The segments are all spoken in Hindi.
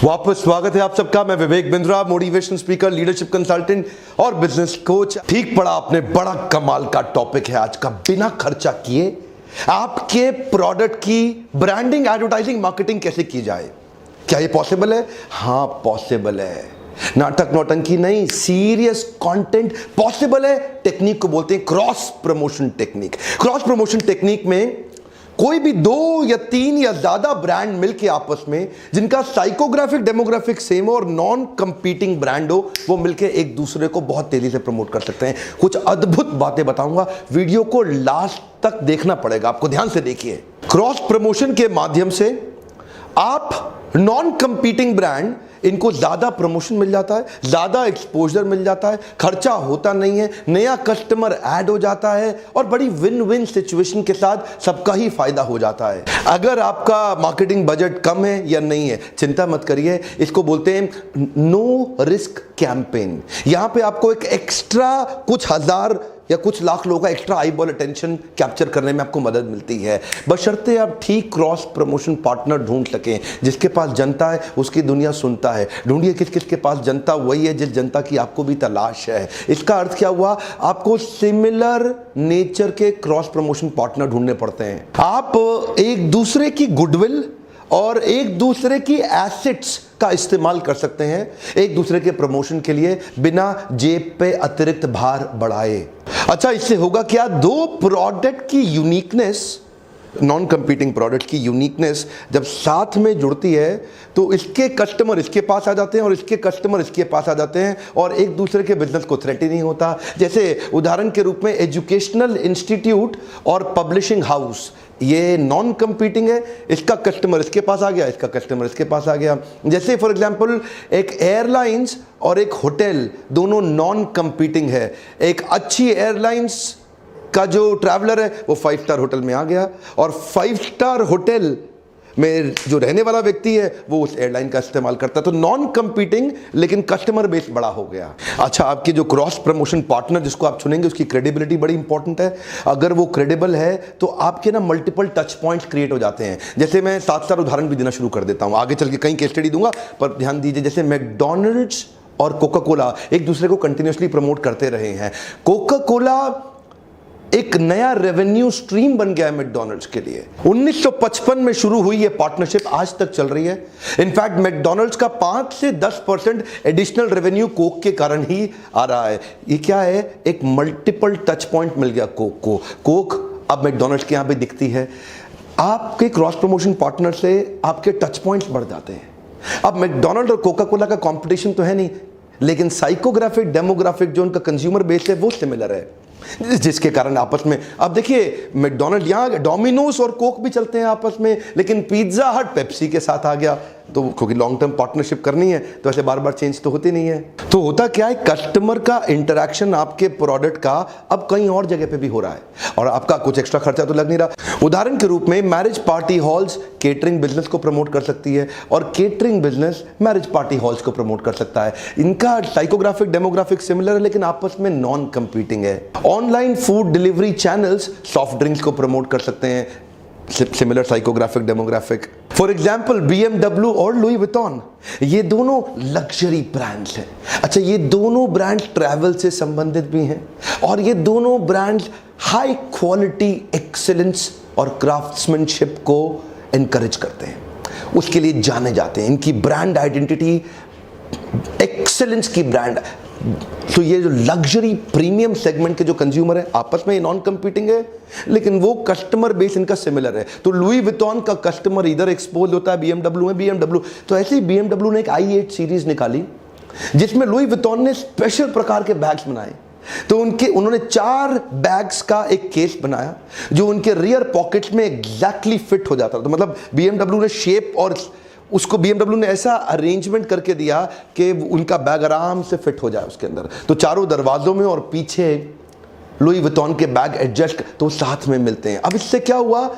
वापस स्वागत है आप सबका। मैं Vivek Bindra, motivation speaker, leadership consultant और बिजनेस कोच। ठीक पड़ा आपने, बड़ा कमाल का टॉपिक है आज का। बिना खर्चा किए आपके प्रोडक्ट की ब्रांडिंग, एडवर्टाइजिंग, मार्केटिंग कैसे की जाए। क्या ये पॉसिबल है? हाँ पॉसिबल है। नाटक नौटंकी नहीं, सीरियस कंटेंट पॉसिबल है। टेक्निक को बोलते हैं cross promotion technique. Cross promotion technique में कोई भी 2 या 3 या ज्यादा ब्रांड मिलके आपस में, जिनका साइकोग्राफिक डेमोग्राफिक सेम हो और नॉन कंपीटिंग ब्रांड हो, वो मिलके एक दूसरे को बहुत तेजी से प्रमोट कर सकते हैं। कुछ अद्भुत बातें बताऊंगा, वीडियो को लास्ट तक देखना पड़ेगा आपको। ध्यान से देखिए। क्रॉस प्रमोशन के माध्यम से आप नॉन कंपीटिंग ब्रांड, इनको ज्यादा प्रमोशन मिल जाता है, ज्यादा एक्सपोजर मिल जाता है, खर्चा होता नहीं है, नया कस्टमर ऐड हो जाता है और बड़ी विन विन सिचुएशन के साथ सबका ही फायदा हो जाता है। अगर आपका मार्केटिंग बजट कम है या नहीं है, चिंता मत करिए। इसको बोलते हैं नो रिस्क कैंपेन। यहां पे आपको एक एक्स्ट्रा कुछ हजार या कुछ लाख लोगों का extra eye ball attention capture करने में आपको मदद मिलती है, बशर्ते आप ठीक क्रॉस प्रमोशन पार्टनर ढूंढ सकें। जिसके पास जनता है उसकी दुनिया सुनता है। ढूंढिए किस किस के पास जनता वही है जिस जनता की आपको भी तलाश है। इसका अर्थ क्या हुआ? आपको सिमिलर नेचर के क्रॉस प्रमोशन पार्टनर ढूंढने पड़ते हैं। आप एक दूसरे की गुडविल और एक दूसरे की एसेट्स का इस्तेमाल कर सकते हैं एक दूसरे के प्रमोशन के लिए, बिना जेब पे अतिरिक्त भार बढ़ाए। अच्छा, इससे होगा क्या? 2 प्रोडक्ट की यूनिकनेस, नॉन कंपीटिंग प्रोडक्ट की यूनिकनेस जब साथ में जुड़ती है तो इसके कस्टमर इसके पास आ जाते हैं और इसके कस्टमर इसके पास आ जाते हैं और एक दूसरे के बिजनेस को थ्रेट ही नहीं होता। जैसे उदाहरण के रूप में एजुकेशनल इंस्टीट्यूट और पब्लिशिंग हाउस, ये नॉन कंपीटिंग है। इसका कस्टमर इसके पास आ गया, इसका कस्टमर इसके पास आ गया। जैसे फॉर एग्जांपल एक एयरलाइंस और एक होटल, दोनों नॉन कंपीटिंग है। एक अच्छी एयरलाइंस का जो ट्रैवलर है वो 5 स्टार होटल में आ गया और 5 स्टार होटल में जो रहने वाला व्यक्ति है वो उस एयरलाइन का इस्तेमाल करता है। तो नॉन कंपीटिंग लेकिन कस्टमर बेस बड़ा हो गया। अच्छा, आपके जो क्रॉस प्रमोशन पार्टनर जिसको आप चुनेंगे उसकी क्रेडिबिलिटी बड़ी इंपॉर्टेंट है। अगर वो क्रेडिबल है तो आपके ना मल्टीपल टच पॉइंट्स क्रिएट हो जाते हैं। जैसे मैं 7 उदाहरण भी देना शुरू कर देता हूं, आगे चल के कई केस स्टडी दूंगा, पर ध्यान दीजिए। जैसे मैकडॉनल्ड्स और कोका कोला एक दूसरे को कंटिन्यूसली प्रमोट करते रहे हैं। कोका कोला एक नया रेवेन्यू स्ट्रीम बन गया है मैकडॉनल्ड्स के लिए। 1955 में शुरू हुई ये पार्टनरशिप, आज तक चल रही है। इनफैक्ट मैकडॉनल्ड्स का 5 से 10% एडिशनल रेवेन्यू कोक के कारण ही आ रहा है। ये क्या है? एक मल्टीपल टच पॉइंट मिल गया कोक को। कोक अब मैकडॉनल्ड्स के यहां पे दिखती है। आपके क्रॉस प्रमोशन पार्टनर से आपके टच पॉइंट्स बढ़ जाते हैं। अब मैकडॉनल्ड और कोका कोला का कंपटीशन तो है नहीं, लेकिन साइकोग्राफिक डेमोग्राफिक जो उनका कंज्यूमर बेस है वो सिमिलर है, जिसके कारण आपस में, अब देखिए मैकडॉनल्ड, यहां डोमिनोज और कोक भी चलते हैं आपस में, लेकिन पिज्जा हट पेप्सी के साथ आ गया। तो क्योंकि लॉन्ग टर्म पार्टनरशिप करनी है तो ऐसे बार बार चेंज तो होती नहीं है। तो होता क्या है? कस्टमर का इंटरैक्शन आपके प्रोडक्ट का अब कहीं और जगह पे भी हो रहा है और आपका कुछ एक्स्ट्रा खर्चा तो लग नहीं रहा। उदाहरण के रूप में marriage party halls catering business को प्रमोट कर सकती है और catering business marriage party halls को प्रमोट कर सकता है। इनका साइकोग्राफिक डेमोग्राफिक सिमिलर है लेकिन आपस में नॉन कंपीटिंग है। Online food delivery channels soft drinks को प्रमोट कर सकते हैं, similar psychographic demographic. For example BMW और लुई विटॉन, ये दोनों लग्जरी ब्रांड्स हैं। अच्छा, ये दोनों ब्रांड्स ट्रैवल से संबंधित भी हैं और ये दोनों ब्रांड्स हाई क्वालिटी एक्सेलेंस और क्राफ्ट्समैनशिप को एनकरेज करते हैं, उसके लिए जाने जाते हैं। इनकी ब्रांड आइडेंटिटी एक्सेलेंस की ब्रांड। तो ये जो लग्जरी प्रीमियम सेगमेंट के जो कंज्यूमर है आपस में नॉन कंपीटिंग है लेकिन वो कस्टमर बेस इनका सिमिलर है। तो लुई विटॉन का कस्टमर इधर एक्सपोज होता है BMW में, BMW तो ऐसे ही BMW ने एक i8 सीरीज निकाली जिसमें लुई विटॉन ने स्पेशल प्रकार के बैग्स बनाए। तो उन्होंने 4 बैग्स का एक केस बनाया जो उनके रियर पॉकेट्स में एग्जैक्टली फिट हो जाता था। तो मतलब BMW ने शेप और उसको BMW ने ऐसा अरेंजमेंट करके दिया कि उनका बैग आराम से फिट हो जाए उसके अंदर। तो चारों दरवाजों में और पीछे लुई विटॉन के बैग एडजस्ट, तो साथ में मिलते हैं। अब इससे क्या हुआ,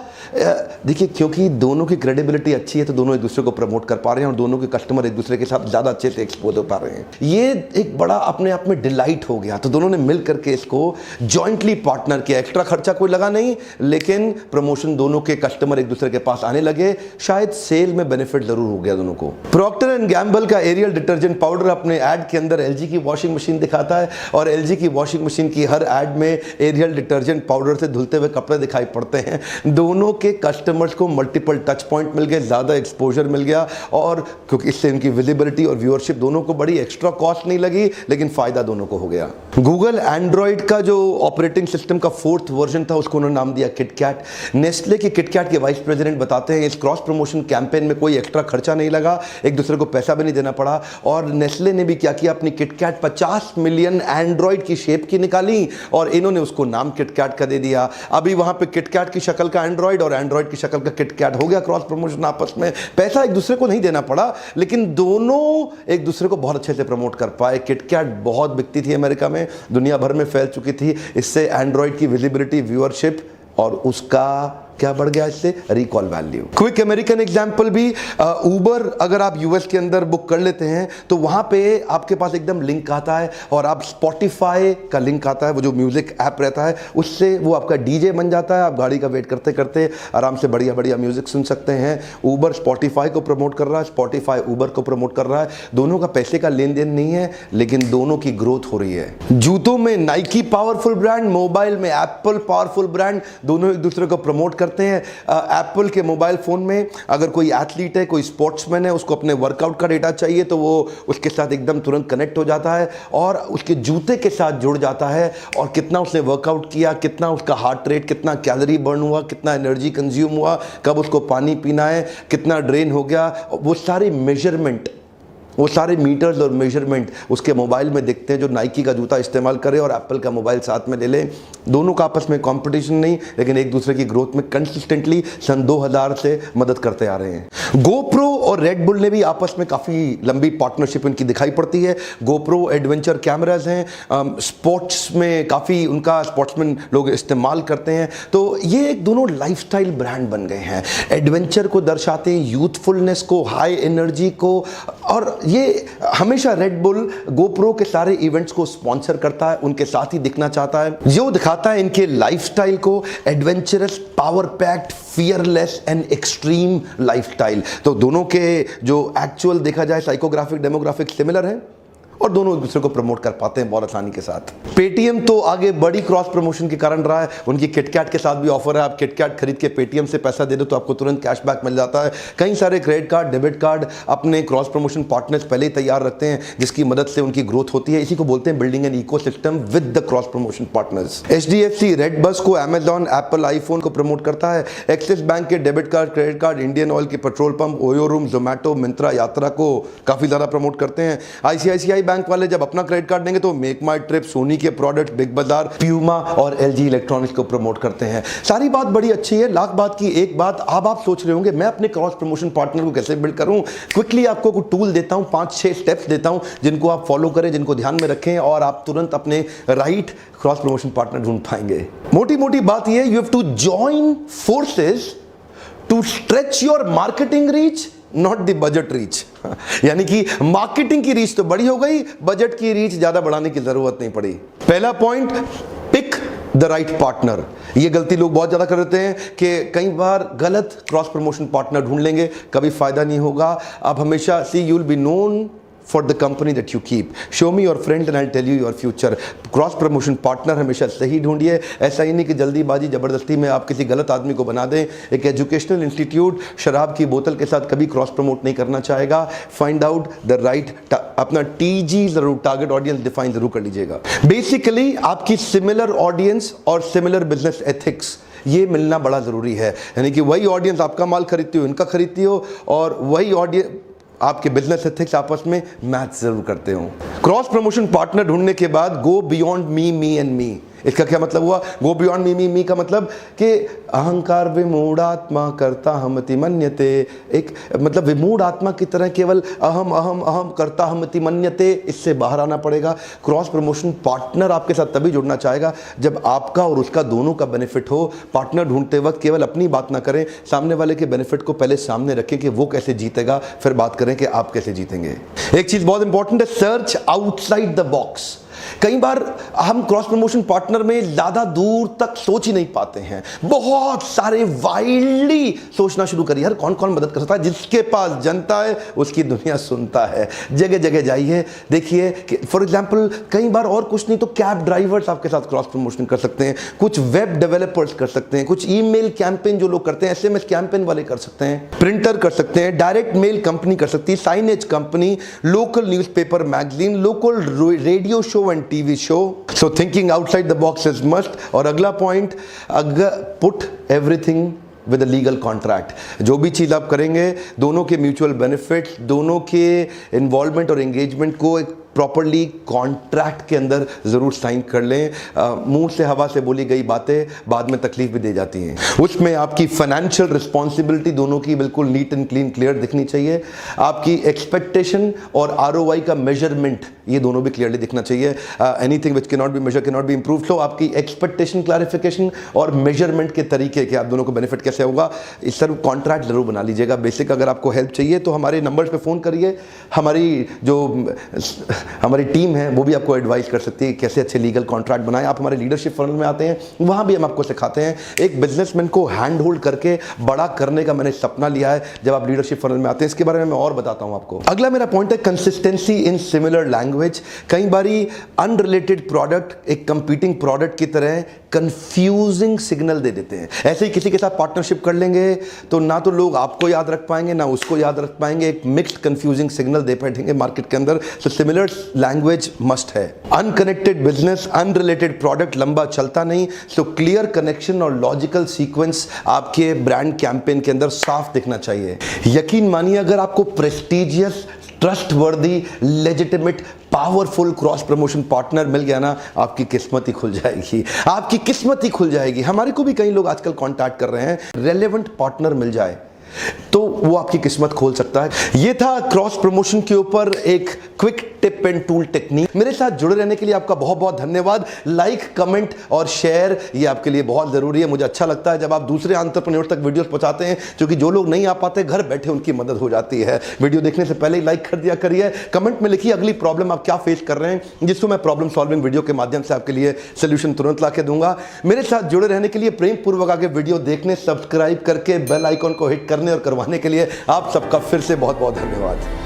देखिए क्योंकि दोनों की क्रेडिबिलिटी अच्छी है तो दोनों एक दूसरे को प्रमोट कर पा रहे हैं और दोनों के कस्टमर एक दूसरे के साथ ज़्यादा अच्छे से एक्सपोज हो पा रहे हैं। ये एक बड़ा अपने आप में डिलाइट हो गया। तो दोनों ने मिल करके इसको जॉइंटली पार्टनर किया। एक्स्ट्रा खर्चा कोई लगा नहीं, लेकिन प्रमोशन दोनों के कस्टमर एक दूसरे के पास आने लगे। शायद सेल में बेनिफिट जरूर हो गया दोनों को। प्रॉक्टर एंड गैम्बल का एरियल डिटर्जेंट पाउडर अपने ऐड के अंदर एलजी की वॉशिंग मशीन दिखाता है और एलजी की वॉशिंग मशीन की हर ऐड में एरियल डिटर्जेंट पाउडर से धुलते हुए कपड़े दिखाई पड़ते हैं। दोनों के कस्टमर्स को मल्टीपल टच पॉइंट मिल गए, ज्यादा एक्सपोजर मिल गया और क्योंकि इससे इनकी विजिबिलिटी और व्यूअरशिप दोनों को बड़ी, एक्स्ट्रा कॉस्ट नहीं लगी, लेकिन फायदा दोनों को हो गया। गूगल एंड्रॉइड का जो ऑपरेटिंग सिस्टम का 4th वर्जन था उसको उन्होंने नाम दिया किटकैट। नेस्ले के किटकैट के वाइस प्रेसिडेंट बताते हैं इस क्रॉस प्रमोशन कैंपेन में कोई एक्स्ट्रा खर्चा नहीं लगा, एक दूसरे को पैसा भी नहीं देना पड़ा। और नेस्ले ने भी क्या किया, अपनी किटकैट 50 मिलियन एंड्रॉइड की शेप की निकाली और इन्होंने उसको नाम किटकैट का दे दिया। अभी वहां पे किटकैट की शक्ल का एंड्रॉइड और एंड्रॉइड की शक्ल का किटकैट हो गया। क्रॉस प्रमोशन आपस में, पैसा एक दूसरे को नहीं देना पड़ा, लेकिन दोनों एक दूसरे को बहुत अच्छे से प्रमोट कर पाए। किटकैट बहुत बिकती थी अमेरिका में, दुनिया भर में फैल चुकी थी। इससे एंड्रॉइड की विजिबिलिटी, व्यूअरशिप और उसका क्या बढ़ गया, इससे recall value. Quick American example भी, उबर अगर आप यूएस के अंदर बुक कर लेते हैं तो वहां पे आपके पास एकदम लिंक आता है और आप स्पॉटिफाई का लिंक आता है, वो जो म्यूजिक ऐप रहता है, उससे वो आपका डीजे बन जाता है। आप गाड़ी का वेट करते करते आराम से बढ़िया बढ़िया म्यूजिक सुन सकते हैं। उबर स्पॉटिफाई को प्रमोट कर रहा है, स्पॉटिफाई उबर को प्रमोट कर रहा है। दोनों का पैसे का लेन देन नहीं है, लेकिन दोनों की ग्रोथ हो रही है। जूतों में नाइकी पावरफुल ब्रांड, मोबाइल में एप्पल पावरफुल ब्रांड, दोनों एक दूसरे को प्रमोट करते हैं। एप्पल के मोबाइल फोन में अगर कोई एथलीट है, कोई स्पोर्ट्समैन है, उसको अपने वर्कआउट का डेटा चाहिए तो वो उसके साथ एकदम तुरंत कनेक्ट हो जाता है और उसके जूते के साथ जुड़ जाता है और कितना उसने वर्कआउट किया, कितना उसका हार्ट रेट, कितना कैलोरी बर्न हुआ, कितना एनर्जी कंज्यूम हुआ, कब उसको पानी पीना है, कितना ड्रेन हो गया, वो सारी मेजरमेंट, वो सारे मीटर्स और मेजरमेंट उसके मोबाइल में दिखते हैं। जो नाइकी का जूता इस्तेमाल करे और एप्पल का मोबाइल साथ में ले ले, दोनों का आपस में कंपटीशन नहीं, लेकिन एक दूसरे की ग्रोथ में कंसिस्टेंटली सन 2000 से मदद करते आ रहे हैं। गोप्रो और रेड बुल ने भी आपस में काफ़ी लंबी पार्टनरशिप इनकी दिखाई पड़ती है। गोप्रो एडवेंचर कैमराज हैं, स्पोर्ट्स में काफ़ी उनका स्पोर्ट्समैन लोग इस्तेमाल करते हैं। तो ये एक दोनों लाइफस्टाइल ब्रांड बन गए हैं। एडवेंचर को दर्शाते हैं, यूथफुलनेस को, हाई एनर्जी को, और ये हमेशा रेड बुल गोप्रो के सारे इवेंट्स को स्पॉन्सर करता है, उनके साथ ही दिखना चाहता है, जो दिखाता है इनके लाइफस्टाइल को, adventurous, power packed, fearless and extreme lifestyle. तो दोनों के जो एक्चुअल देखा जाए साइकोग्राफिक, डेमोग्राफिक सिमिलर है और दोनों एक दूसरे को प्रमोट कर पाते हैं बहुत आसानी के साथ। पेटीएम तो आगे बड़ी क्रॉस प्रमोशन के कारण रहा है। उनकी किटकैट के साथ भी ऑफर है, आप किटकैट खरीद के पेटीएम से पैसा दे दो तो आपको तुरंत कैशबैक मिल जाता है। कई सारे क्रेडिट कार्ड, डेबिट कार्ड अपने क्रॉस प्रमोशन पार्टनर्स पहले ही तैयार रखते हैं, जिसकी मदद से उनकी ग्रोथ होती है। इसी को बोलते हैं building an ecosystem with the cross promotion partners. HDFC red bus को अमेजॉन, एप्पल आईफोन को प्रमोट करता है। एक्सिस बैंक के debit card, credit card, Indian Oil के petrol pump, Oyo room, Zomato, Myntra, Yatra को काफी ज्यादा प्रमोट करते हैं। आईसीआईसीआई बैंक वाले जब अपना क्रेडिट कार्ड देंगे तो मेक माई ट्रिप, सोनी के प्रोडक्ट, बिग बाजार, प्यूमा और एलजी इलेक्ट्रॉनिक्स को प्रमोट करते हैं। सारी बात बड़ी अच्छी है। लाख बात की एक बात, अब आप सोच रहे होंगे मैं अपने क्रॉस प्रमोशन पार्टनर को कैसे बिल्ड करूं। क्विकली आपको कुछ टूल देता हूं, 5-6 स्टेप्स देता हूं जिनको आप फॉलो करें, जिनको ध्यान में रखें और आप तुरंत अपने राइट क्रॉस प्रमोशन पार्टनर ढूंढ पाएंगे। मोटी मोटी बात यह, you have to join forces to stretch your marketing reach, not the budget reach. यानी कि मार्केटिंग की रीच तो बड़ी हो गई, बजट की रीच ज्यादा बढ़ाने की जरूरत नहीं पड़ी। पहला point, pick the right partner. ये गलती लोग बहुत ज्यादा कर देते हैं कि कई बार गलत क्रॉस प्रमोशन पार्टनर ढूंढ लेंगे, कभी फायदा नहीं होगा। आप हमेशा you will be known for the company that you keep. Show me your friends and I'll tell you your future. Cross promotion partner हमेशा सही ढूंढिए। ऐसा ही नहीं कि जल्दीबाजी जबरदस्ती में आप किसी गलत आदमी को बना दें। एक एजुकेशनल इंस्टीट्यूट शराब की बोतल के साथ कभी क्रॉस प्रमोट नहीं करना चाहेगा। फाइंड आउट द राइट, अपना टीजी जरूर, टारगेट ऑडियंस डिफाइन जरूर कर लीजिएगा। बेसिकली आपकी सिमिलर ऑडियंस और सिमिलर बिजनेस एथिक्स, ये मिलना बड़ा जरूरी है। यानी कि वही ऑडियंस आपका माल खरीदती हो, इनका खरीदती हो, और वही ऑडियंस आपके बिजनेस एथिक्स आपस में मैच जरूर करते हो। क्रॉस प्रमोशन पार्टनर ढूंढने के बाद go beyond me, me and me. इसका क्या मतलब हुआ? गो बियॉन्ड मी, मी का मतलब कि अहंकार विमूढ़ आत्मा कर्ता हमति मन्यते, एक मतलब विमूढ़ आत्मा की तरह केवल अहम अहम अहम कर्ता हमति मन्यते, इससे बाहर आना पड़ेगा। क्रॉस प्रमोशन पार्टनर आपके साथ तभी जुड़ना चाहेगा जब आपका और उसका दोनों का बेनिफिट हो। पार्टनर ढूंढते वक्त केवल अपनी बात ना करें, सामने वाले के बेनिफिट को पहले सामने रखें कि वो कैसे जीतेगा, फिर बात करें कि आप कैसे जीतेंगे। एक चीज बहुत इंपॉर्टेंट है, सर्च आउटसाइड द बॉक्स। कई बार हम क्रॉस प्रमोशन पार्टनर में ज्यादा दूर तक सोच ही नहीं पाते हैं, बहुत सारे वाइल्डली सोचना शुरू करिए। यार कौन कौन मदद कर सकता है? जिसके पास जनता है उसकी दुनिया सुनता है। जगह जगह जाइए, देखिए कि फॉर एग्जांपल कई बार और कुछ नहीं तो कैब ड्राइवर्स आपके साथ क्रॉस प्रमोशन कर सकते हैं, कुछ वेब डेवलपर्स कर सकते हैं, कुछ ईमेल कैंपेन जो लोग करते हैं, एसएमएस कैंपेन वाले कर सकते हैं, प्रिंटर कर सकते हैं, डायरेक्ट मेल कंपनी कर सकती है, signage company, local newspaper magazine, local radio show and TV show. So thinking outside the box is must. और अगला point, put everything with a legal contract. जो भी चीज़ आप करेंगे, दोनों के म्यूचुअल बेनिफिट्स, दोनों के इन्वॉल्वमेंट और एंगेजमेंट को एक प्रॉपरली कॉन्ट्रैक्ट के अंदर ज़रूर साइन कर लें। मुंह से हवा से बोली गई बातें बाद में तकलीफ भी दे जाती हैं। उसमें आपकी फाइनेंशियल रिस्पॉन्सिबिलिटी दोनों की बिल्कुल नीट एंड क्लीन क्लियर दिखनी चाहिए। आपकी एक्सपेक्टेशन और आरओआई का मेजरमेंट ये दोनों भी क्लियरली दिखना चाहिए। Anything which can not be measure can not be improve. तो आपकी एक्सपेक्टेशन, क्लैरिफिकेशन और मेजरमेंट के तरीके कि आप दोनों को बेनिफिट कैसे होगा, इस सब कॉन्ट्रैक्ट जरूर बना लीजिएगा। बेसिक अगर आपको हेल्प चाहिए तो हमारे नंबर्स पे फ़ोन करिए। हमारी टीम है वो भी आपको एडवाइस कर सकती है कैसे अच्छे लीगल कॉन्ट्रैक्ट बनाएं। आप हमारे लीडरशिप फनल में आते हैं, वहां भी हम आपको सिखाते हैं। एक बिजनेसमैन को हैंड होल्ड करके बड़ा करने का मैंने सपना लिया है जब आप लीडरशिप फनल में आते हैं। इसके बारे में मैं और बताता हूं आपको। अगला मेरा पॉइंट है कंसिस्टेंसी इन सिमिलर लैंग्वेज। कई बारी अनरिलेटेड प्रोडक्ट एक कंपीटिंग प्रोडक्ट की तरह कंफ्यूजिंग सिग्नल दे देते हैं। ऐसे ही किसी के साथ पार्टनरशिप कर लेंगे तो ना तो लोग आपको याद रख पाएंगे ना उसको याद रख पाएंगे, एक मिक्स्ड कंफ्यूजिंग सिग्नल दे बैठेंगे मार्केट के अंदर। तो सिमिलर लैंग्वेज मस्ट है। अनकनेक्टेड बिजनेस, अनरिलेटेड प्रोडक्ट लंबा चलता नहीं। सो क्लियर कनेक्शन और लॉजिकल सीक्वेंस आपके ब्रांड कैंपेन के अंदर साफ दिखना चाहिए। यकीन मानिए अगर आपको prestigious, trustworthy, legitimate, powerful cross promotion partner मिल गया ना, आपकी किस्मत ही खुल जाएगी। आपकी किस्मत ही खुल जाएगी। हमारे को भी कई लोग आजकल कांटेक्ट कर रहे हैं। रेलेवेंट पार्टनर मिल जाए तो वो आपकी किस्मत खोल सकता है। ये था क्रॉस प्रमोशन के ऊपर एक quick tip and tool technique. मेरे साथ जुड़े रहने के लिए आपका बहुत बहुत धन्यवाद। लाइक, कमेंट और शेयर ये आपके लिए बहुत जरूरी है। मुझे अच्छा लगता है जब आप दूसरे एंटरप्रेन्योर तक वीडियोस पहुंचाते हैं, क्योंकि जो लोग नहीं आ पाते घर बैठे उनकी मदद हो जाती है। वीडियो देखने से पहले ही लाइक कर दिया करिए। कमेंट में लिखिए अगली प्रॉब्लम आप क्या फेस कर रहे हैं, जिसको मैं प्रॉब्लम सॉल्विंग वीडियो के माध्यम से आपके लिए सोल्यूशन तुरंत ला के दूंगा। मेरे साथ जुड़े रहने के लिए, प्रेम पूर्वक आगे वीडियो देखने, सब्सक्राइब करके बेल आइकॉन को हिट करने और करवाने के लिए आप सबका फिर से बहुत बहुत धन्यवाद।